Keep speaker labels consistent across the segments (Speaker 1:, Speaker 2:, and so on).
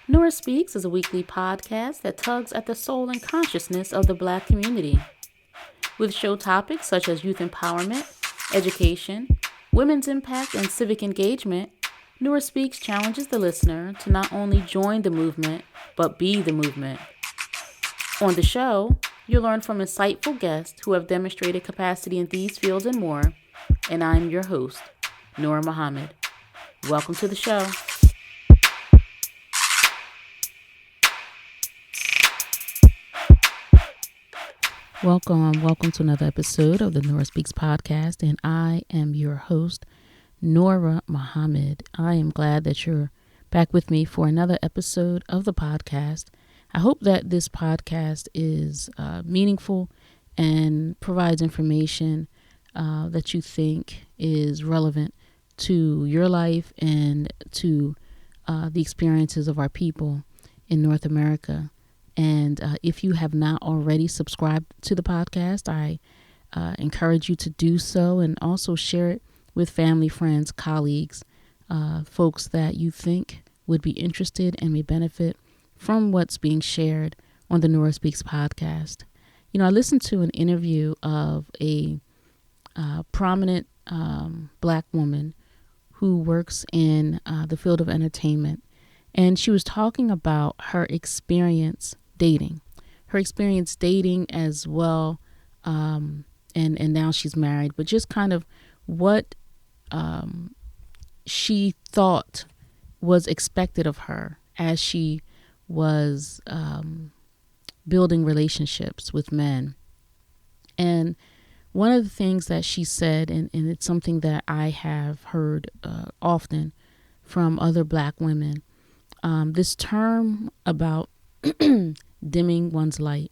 Speaker 1: Nora Speaks is a weekly podcast that tugs at the soul and consciousness of the Black community. With show topics such as youth empowerment, education, women's impact, and civic engagement, Nora Speaks challenges the listener to not only join the movement, but be the movement. On the show, you'll learn from insightful guests who have demonstrated capacity in these fields and more, and I'm your host, Nora Muhammad. Welcome to the show. Welcome to another episode of the Nora Speaks podcast, and I am your host, Nora Muhammad. I am glad that you're back with me for another episode of the podcast. I hope that this podcast is meaningful and provides information that you think is relevant to your life and to the experiences of our people in North America. And if you have not already subscribed to the podcast, I encourage you to do so and also share it with family, friends, colleagues, folks that you think would be interested and may benefit from what's being shared on the Nora Speaks podcast. You know, I listened to an interview of a prominent Black woman who works in the field of entertainment. And she was talking about her experience dating as well. And now she's married, but just kind of what she thought was expected of her as she was building relationships with men. And one of the things that she said, and it's something that I have heard often from other Black women, this term about dimming one's light.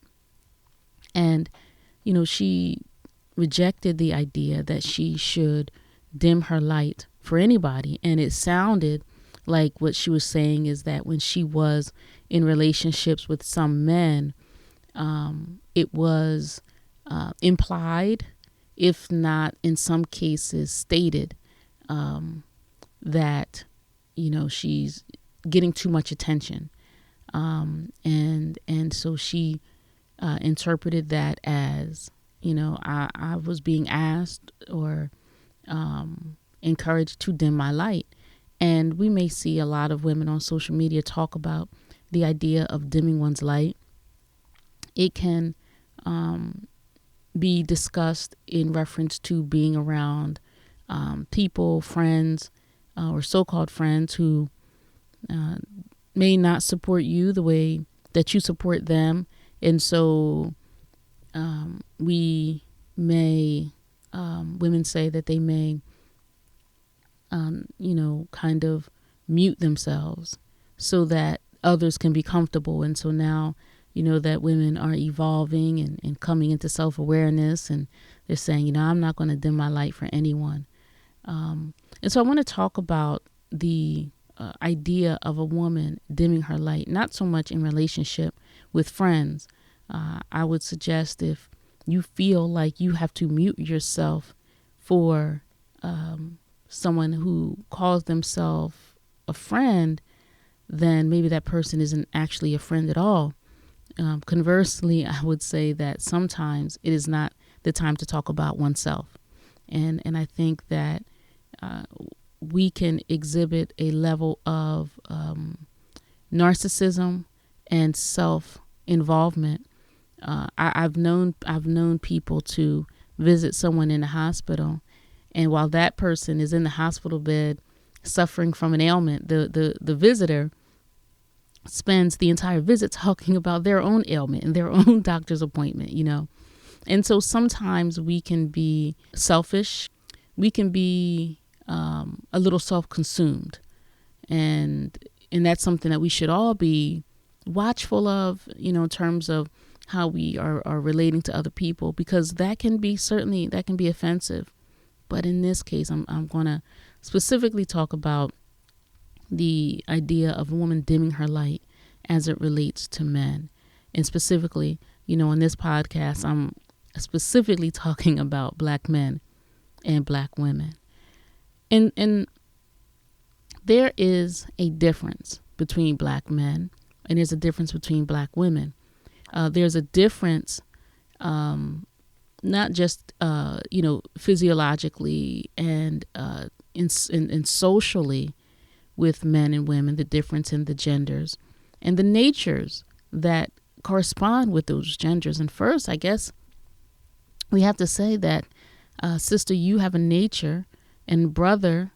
Speaker 1: And, you know, she rejected the idea that she should dim her light for anybody. And it sounded like what she was saying is that when she was in relationships with some men, it was implied, if not in some cases stated, that, you know, she's getting too much attention. And so she interpreted that as, you know, I was being asked or encouraged to dim my light. And we may see a lot of women on social media talk about the idea of dimming one's light. It can be discussed in reference to being around people, friends, or so-called friends who may not support you the way that you support them. And so we may, women say that they may, you know, kind of mute themselves so that others can be comfortable. And so now, you know, that women are evolving and coming into self-awareness, and they're saying, you know, I'm not going to dim my light for anyone. And so I want to talk about the idea of a woman dimming her light, not so much in relationship with friends. I would suggest if you feel like you have to mute yourself for someone who calls themselves a friend, then maybe that person isn't actually a friend at all. Conversely, I would say that sometimes it is not the time to talk about oneself. And I think that we can exhibit a level of narcissism and self-involvement. I've known people to visit someone in the hospital, and while that person is in the hospital bed suffering from an ailment, the visitor spends the entire visit talking about their own ailment and their own doctor's appointment, you know. And so sometimes we can be selfish. We can be a little self-consumed. And that's something that we should all be watchful of, you know, in terms of how we are relating to other people, because that can be offensive. But in this case, I'm going to specifically talk about the idea of a woman dimming her light as it relates to men. And specifically, you know, in this podcast, I'm specifically talking about Black men and Black women. And there is a difference between black men, and there's a difference between black women. There's a difference, not just physiologically and in socially with men and women, the difference in the genders and the natures that correspond with those genders. And first, I guess we have to say that, sister, you have a nature, and brother,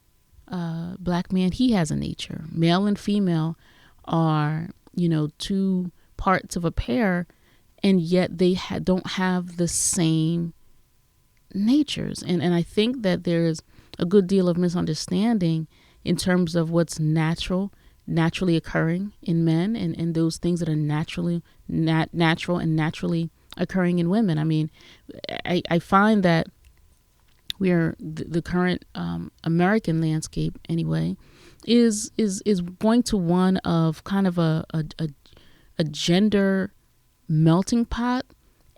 Speaker 1: black man, he has a nature. Male and female are, two parts of a pair, and yet they don't have the same natures. And I think that there's a good deal of misunderstanding in terms of what's naturally occurring in men, and those things that are natural and naturally occurring in women. I mean, I find that the current American landscape, anyway, is going to one of kind of a gender melting pot,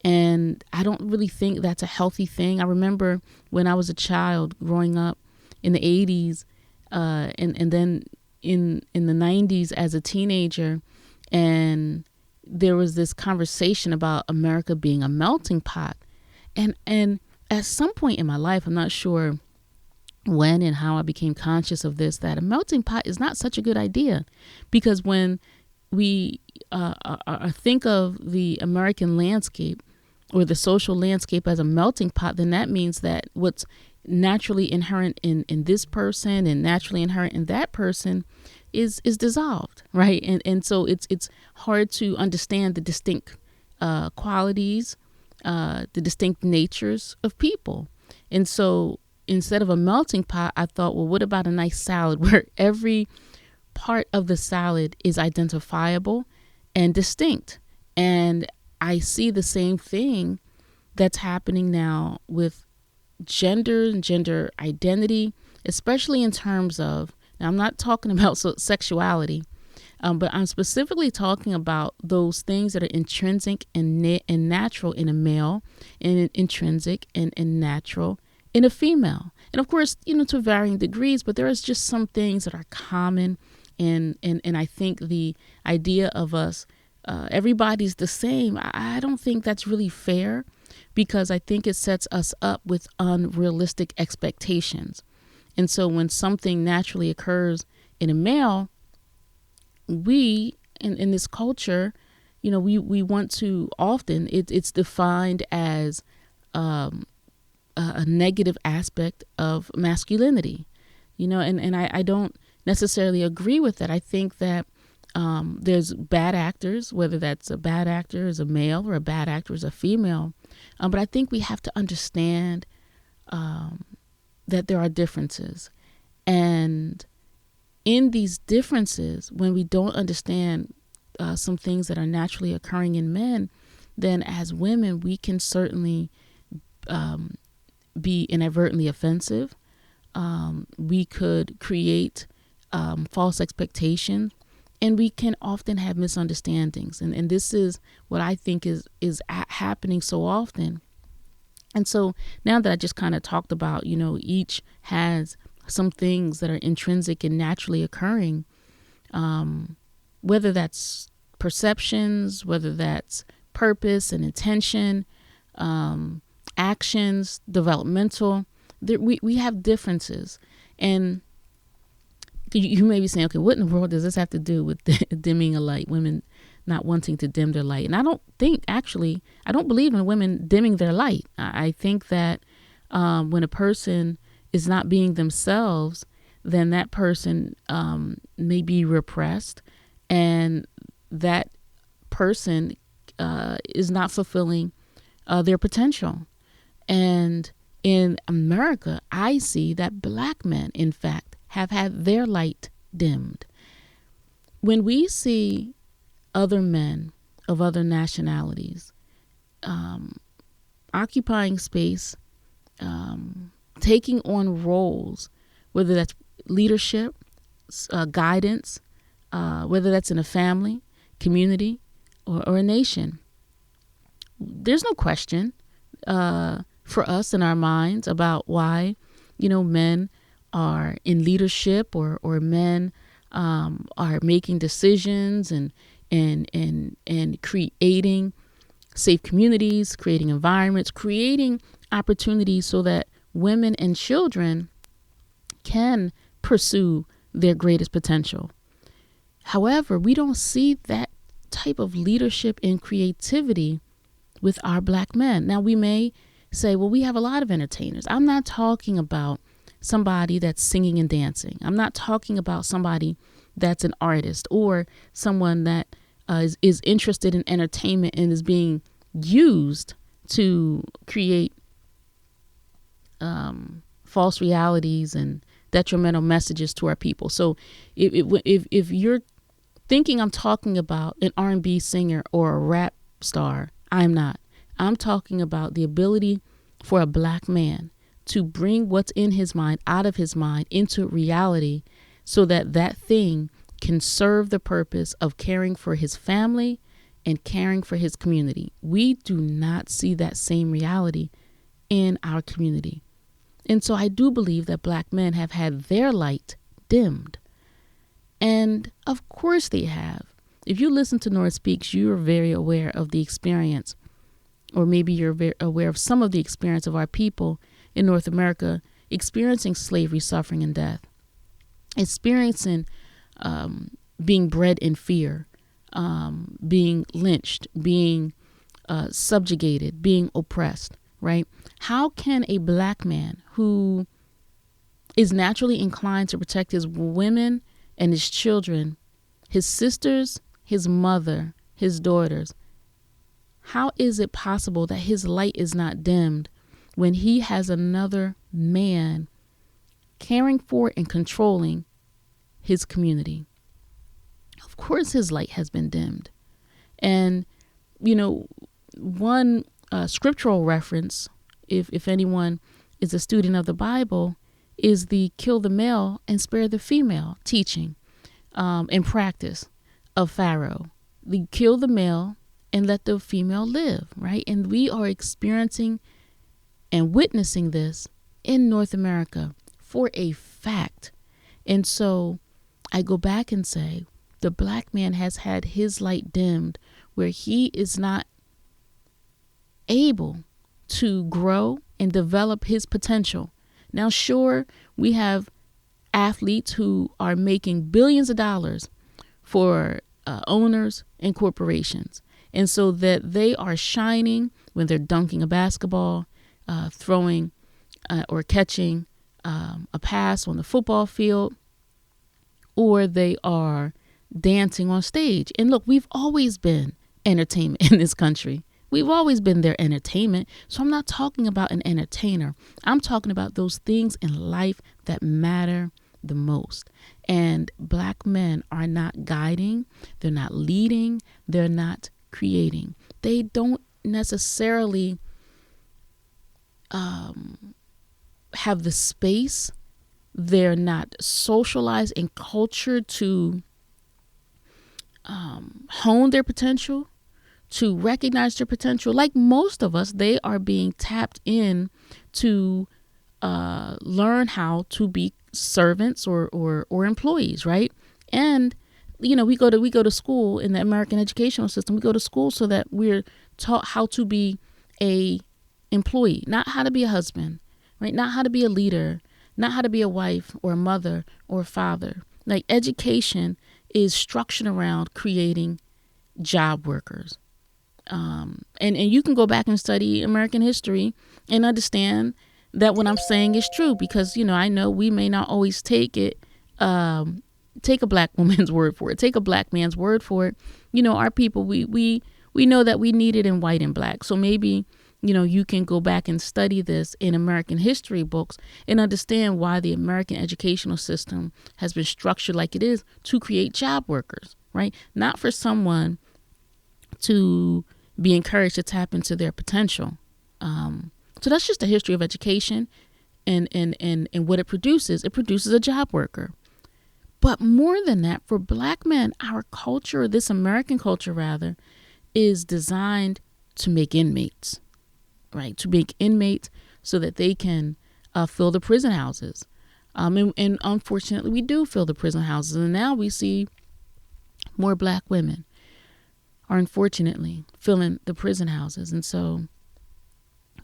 Speaker 1: and I don't really think that's a healthy thing. I remember when I was a child growing up in the 80s, and then in the 90s as a teenager, and there was this conversation about America being a melting pot, and at some point in my life, I'm not sure when and how I became conscious of this, that a melting pot is not such a good idea, because when we think of the American landscape or the social landscape as a melting pot, then that means that what's naturally inherent in this person and naturally inherent in that person is dissolved, right? And so it's hard to understand the distinct qualities, the distinct natures of people. And so instead of a melting pot, I thought, well, what about a nice salad where every part of the salad is identifiable and distinct? And I see the same thing that's happening now with gender and gender identity, especially in terms of, now I'm not talking about sexuality, but I'm specifically talking about those things that are intrinsic and natural in a male, and intrinsic and natural in a female. And of course, to varying degrees, but there is just some things that are common. And I think the idea of us, everybody's the same, I don't think that's really fair, because I think it sets us up with unrealistic expectations. And so when something naturally occurs in a male, we, in this culture, we want to often, it's defined as a negative aspect of masculinity, and I don't necessarily agree with that. I think that there's bad actors, whether that's a bad actor as a male or a bad actor as a female. But I think we have to understand that there are differences. And in these differences, when we don't understand some things that are naturally occurring in men, then as women, we can certainly be inadvertently offensive. We could create false expectations, and we can often have misunderstandings. And this is what I think is happening so often. And so now that I just kind of talked about, each has some things that are intrinsic and naturally occurring, whether that's perceptions, whether that's purpose and intention, actions, developmental, we have differences. And you may be saying, okay, what in the world does this have to do with dimming a light, women not wanting to dim their light? And I don't believe in women dimming their light. I think that when a person is not being themselves, then that person may be repressed, and that person is not fulfilling their potential. And in America, I see that black men, in fact, have had their light dimmed. When we see other men of other nationalities occupying space, taking on roles, whether that's leadership, guidance, whether that's in a family, community, or a nation, there's no question for us in our minds about why, men are in leadership, or men are making decisions and creating safe communities, creating environments, creating opportunities so that women and children can pursue their greatest potential. However, we don't see that type of leadership and creativity with our Black men. Now, we may say, well, we have a lot of entertainers. I'm not talking about somebody that's singing and dancing. I'm not talking about somebody that's an artist or someone that is interested in entertainment and is being used to create false realities and detrimental messages to our people. So if you're thinking I'm talking about an R&B singer or a rap star, I'm not. I'm talking about the ability for a Black man to bring what's in his mind out of his mind into reality so that that thing can serve the purpose of caring for his family and caring for his community. We do not see that same reality in our community. And so I do believe that Black men have had their light dimmed. And of course they have. If you listen to Nora Speaks, you are very aware of the experience, or maybe you're very aware of some of the experience of our people in North America experiencing slavery, suffering, and death, experiencing being bred in fear, being lynched, being subjugated, being oppressed, right? How can a Black man who is naturally inclined to protect his women and his children, his sisters, his mother, his daughters, how is it possible that his light is not dimmed when he has another man caring for and controlling his community? Of course his light has been dimmed. And, you know, one scriptural reference, if anyone is a student of the Bible, is the kill the male and spare the female teaching and practice of Pharaoh. The kill the male and let the female live, right? And we are experiencing and witnessing this in North America for a fact. And so I go back and say, the Black man has had his light dimmed where he is not able to grow and develop his potential. Now, sure, we have athletes who are making billions of dollars for owners and corporations. And so that they are shining when they're dunking a basketball, throwing or catching a pass on the football field, or they are dancing on stage. And look, we've always been entertainment in this country. We've always been their entertainment. So I'm not talking about an entertainer. I'm talking about those things in life that matter the most. And Black men are not guiding. They're not leading. They're not creating. They don't necessarily have the space. They're not socialized and cultured to hone their potential, to recognize their potential. Like most of us, they are being tapped in to learn how to be servants or employees, right? And you know, we go to school in the American educational system. We go to school so that we're taught how to be a employee, not how to be a husband, right? Not how to be a leader, not how to be a wife or a mother or a father. Like education is structured around creating job workers. And you can go back and study American history and understand that what I'm saying is true, because, you know, I know we may not always take a Black woman's word for it, take a Black man's word for it. You know, our people, we know that we need it in white and Black. So maybe, you know, you can go back and study this in American history books and understand why the American educational system has been structured like it is to create job workers, right? Not for someone to be encouraged to tap into their potential. So that's just the history of education and what it produces. It produces a job worker. But more than that, for Black men, our culture, this American culture rather, is designed to make inmates, right? To make inmates so that they can fill the prison houses. And unfortunately, we do fill the prison houses. And now we see more black women are unfortunately filling the prison houses. And so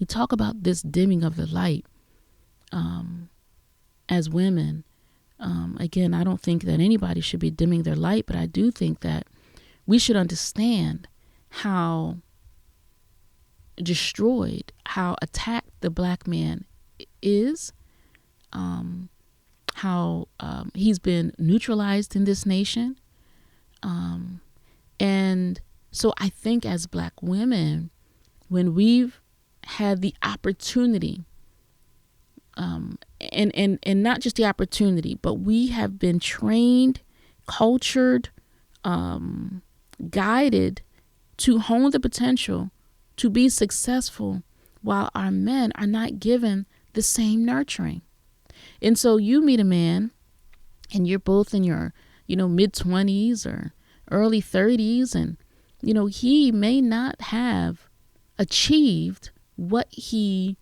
Speaker 1: we talk about this dimming of the light as women. Again, I don't think that anybody should be dimming their light, but I do think that we should understand how destroyed, how attacked the black man is, how he's been neutralized in this nation. And so I think as black women, when we've had the opportunity, and not just the opportunity, but we have been trained, cultured, guided to hone the potential to be successful, while our men are not given the same nurturing. And so you meet a man and you're both in your, mid-20s or early 30s, and, he may not have achieved what he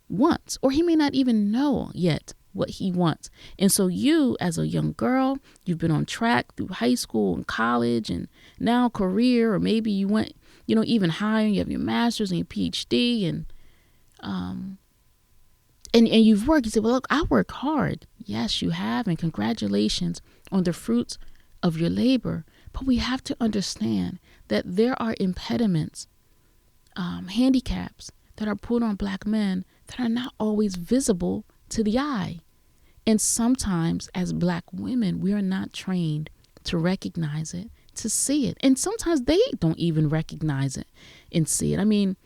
Speaker 1: wants, or he may not even know yet what he wants. And so you, as a young girl, you've been on track through high school and college and now career, or maybe you went, even higher, you have your master's and your PhD, and you've worked. You say, well, look, I work hard. Yes, you have. And congratulations on the fruits of your labor. But we have to understand that there are impediments, handicaps that are put on black men that are not always visible to the eye. And sometimes as black women, we are not trained to recognize it, to see it. And sometimes they don't even recognize it and see it. I mean,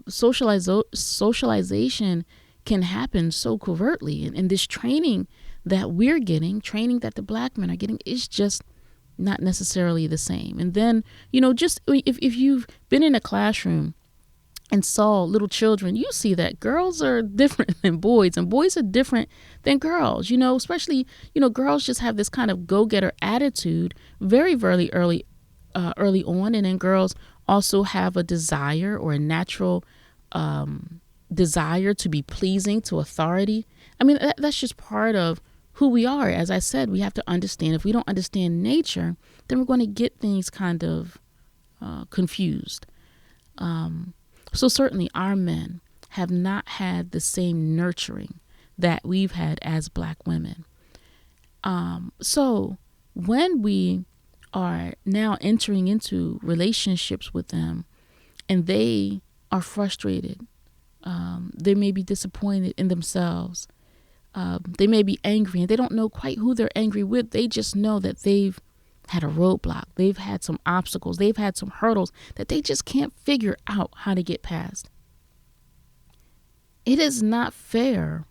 Speaker 1: socialization can happen so covertly. And this training that we're getting, training that the black men are getting, is just not necessarily the same. And then, just if you've been in a classroom and saw little children, you see that girls are different than boys, and boys are different than girls, especially, girls just have this kind of go-getter attitude very, very early on. And then girls also have a desire, or a natural desire to be pleasing to authority. I mean, that's just part of who we are. As I said, we have to understand. If we don't understand nature, then we're going to get things kind of confused. So certainly our men have not had the same nurturing that we've had as black women. So when we are now entering into relationships with them and they are frustrated, they may be disappointed in themselves, they may be angry, and they don't know quite who they're angry with. They just know that they've had a roadblock. They've had some obstacles. They've had some hurdles that they just can't figure out how to get past. It is not fair.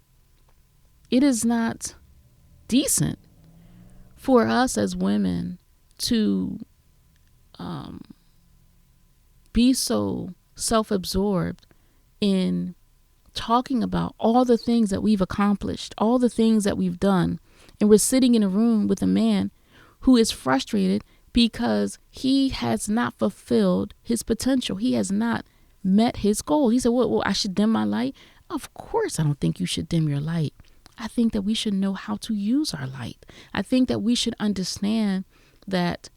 Speaker 1: It is not decent for us as women to be so self-absorbed in talking about all the things that we've accomplished, all the things that we've done. And we're sitting in a room with a man who is frustrated because he has not fulfilled his potential. He has not met his goal. He said, well, I should dim my light. Of course, I don't think you should dim your light. I think that we should know how to use our light. I think that we should understand that,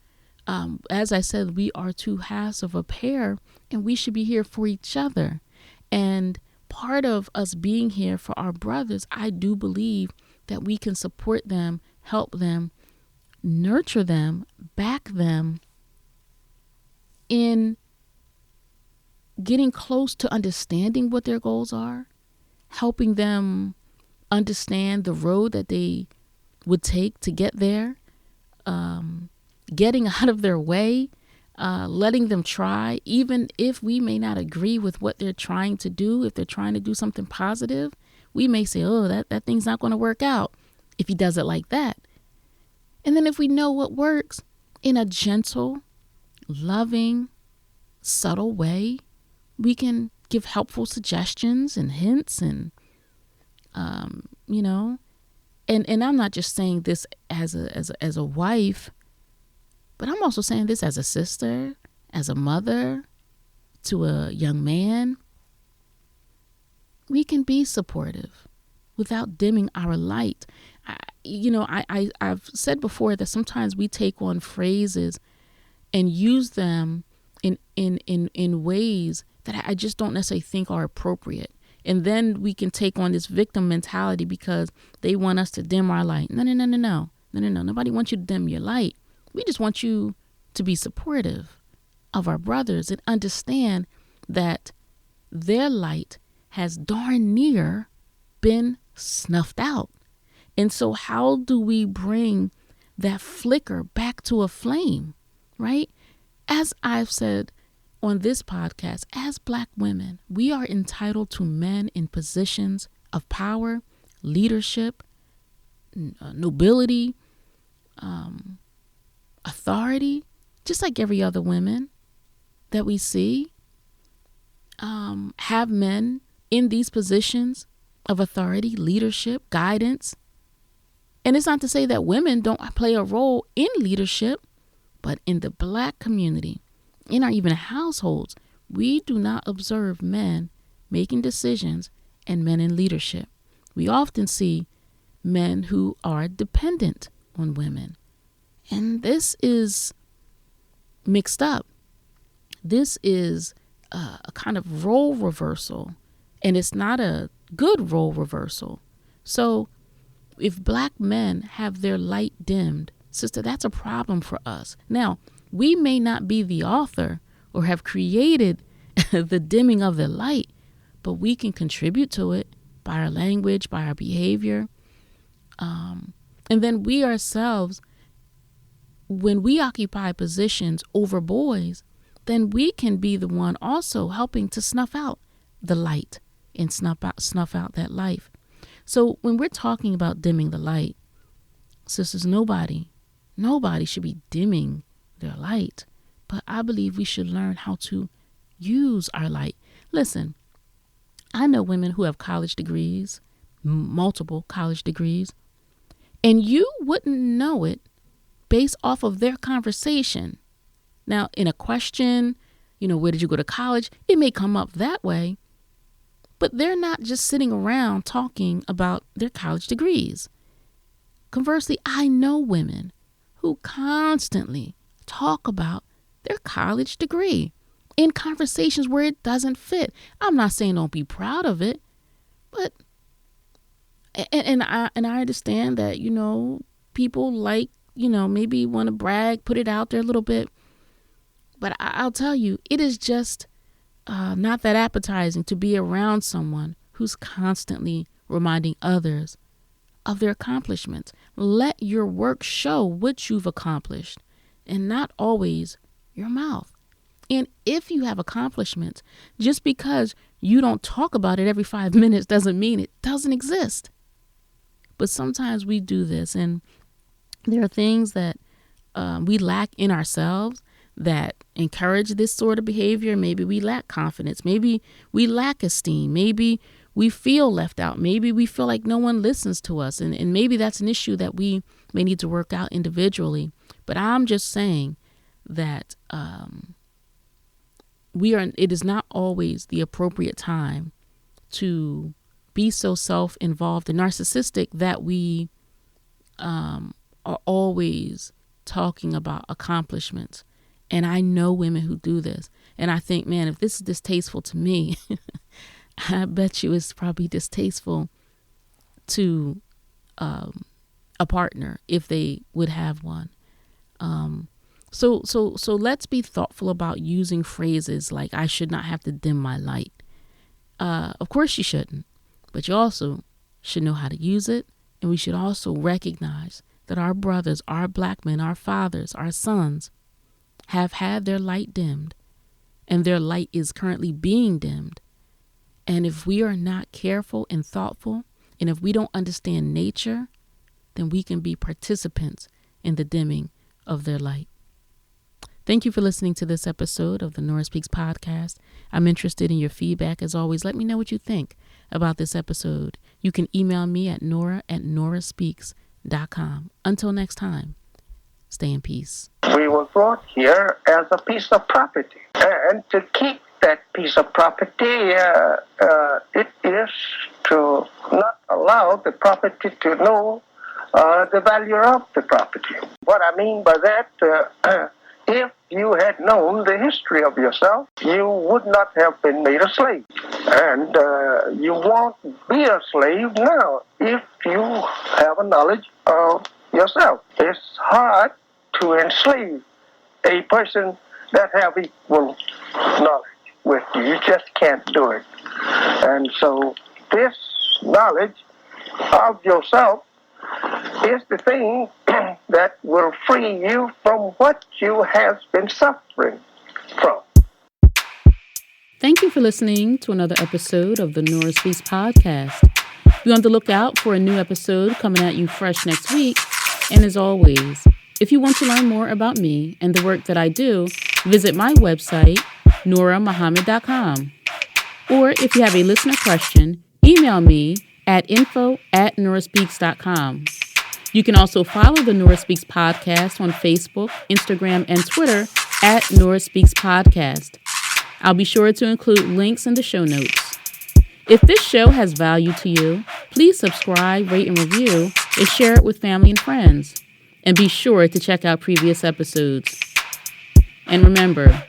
Speaker 1: as I said, we are two halves of a pair, and we should be here for each other. And part of us being here for our brothers, I do believe that we can support them, help them, nurture them, back them in getting close to understanding what their goals are, helping them understand the road that they would take to get there, getting out of their way, letting them try, even if we may not agree with what they're trying to do. If they're trying to do something positive, we may say, oh, that thing's not going to work out if he does it like that. And then if we know what works in a gentle, loving, subtle way, we can give helpful suggestions and hints and, and I'm not just saying this as a wife, but I'm also saying this as a sister, as a mother to a young man. We can be supportive. without dimming our light. I've said before that sometimes we take on phrases and use them in ways that I just don't necessarily think are appropriate. And then we can take on this victim mentality because they want us to dim our light. No. Nobody wants you to dim your light. We just want you to be supportive of our brothers and understand that their light has darn near been snuffed out. And so how do we bring that flicker back to a flame, right? As I've said on this podcast, as Black women, we are entitled to men in positions of power, leadership, nobility, authority, just like every other woman that we see. Have men in these positions of authority, leadership, guidance. And it's not to say that women don't play a role in leadership, but in the Black community, in our even households, we do not observe men making decisions and men in leadership. We often see men who are dependent on women. And this is mixed up. This is a kind of role reversal, and it's not a good role reversal. So if Black men have their light dimmed, sister, that's a problem for us. Now, we may not be the author or have created the dimming of the light, but we can contribute to it by our language, by our behavior. And then we ourselves, when we occupy positions over boys, then we can be the one also helping to snuff out the light and snuff out that life. So when we're talking about dimming the light, sisters, nobody should be dimming their light. But I believe we should learn how to use our light. Listen, I know women who have college degrees, multiple college degrees, and you wouldn't know it based off of their conversation. Now, in a question, where did you go to college? It may come up that way, but they're not just sitting around talking about their college degrees. Conversely, I know women who constantly talk about their college degree in conversations where it doesn't fit. I'm not saying don't be proud of it, but and I understand that, people like, maybe want to brag, put it out there a little bit. But I'll tell you, it is just not that appetizing to be around someone who's constantly reminding others of their accomplishments. Let your work show what you've accomplished and not always your mouth. And if you have accomplishments, just because you don't talk about it every 5 minutes doesn't mean it doesn't exist. But sometimes we do this, and there are things that we lack in ourselves that encourage this sort of behavior. Maybe we lack confidence. Maybe we lack esteem. Maybe we feel left out. Maybe we feel like no one listens to us. And maybe that's an issue that we may need to work out individually. But I'm just saying that it is not always the appropriate time to be so self-involved and narcissistic that we are always talking about accomplishments. And I know women who do this. And I think, man, if this is distasteful to me, I bet you it's probably distasteful to a partner if they would have one. So let's be thoughtful about using phrases like, I should not have to dim my light. Of course you shouldn't, but you also should know how to use it. And we should also recognize that our brothers, our Black men, our fathers, our sons have had their light dimmed, and their light is currently being dimmed. And if we are not careful and thoughtful, and if we don't understand nature, then we can be participants in the dimming of their light. Thank you for listening to this episode of the Nora Speaks podcast. I'm interested in your feedback. As always, let me know what you think about this episode. You can email me at nora@noraspeaks.com. Until next time, stay in peace.
Speaker 2: We were brought here as a piece of property. And to keep that piece of property, it is to not allow the property to know the value of the property. What I mean by that, if you had known the history of yourself, you would not have been made a slave. And you won't be a slave now if you have a knowledge of yourself. It's hard to enslave a person that have equal knowledge with you. You just can't do it. And so this knowledge of yourself is the thing that will free you from what you have been suffering from.
Speaker 1: Thank you for listening to another episode of the Nora Speaks podcast. Be on the lookout for a new episode coming at you fresh next week. And as always, if you want to learn more about me and the work that I do, visit my website, noramahammed.com. Or if you have a listener question, email me at info@noraspeaks.com. You can also follow the Nora Speaks podcast on Facebook, Instagram, and Twitter at Nora Speaks Podcast. I'll be sure to include links in the show notes. If this show has value to you, please subscribe, rate, and review, and share it with family and friends. And be sure to check out previous episodes. And remember,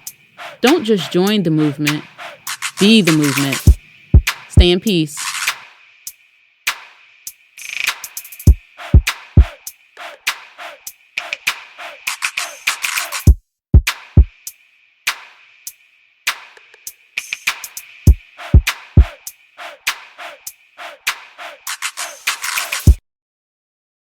Speaker 1: don't just join the movement, be the movement. Stay in peace.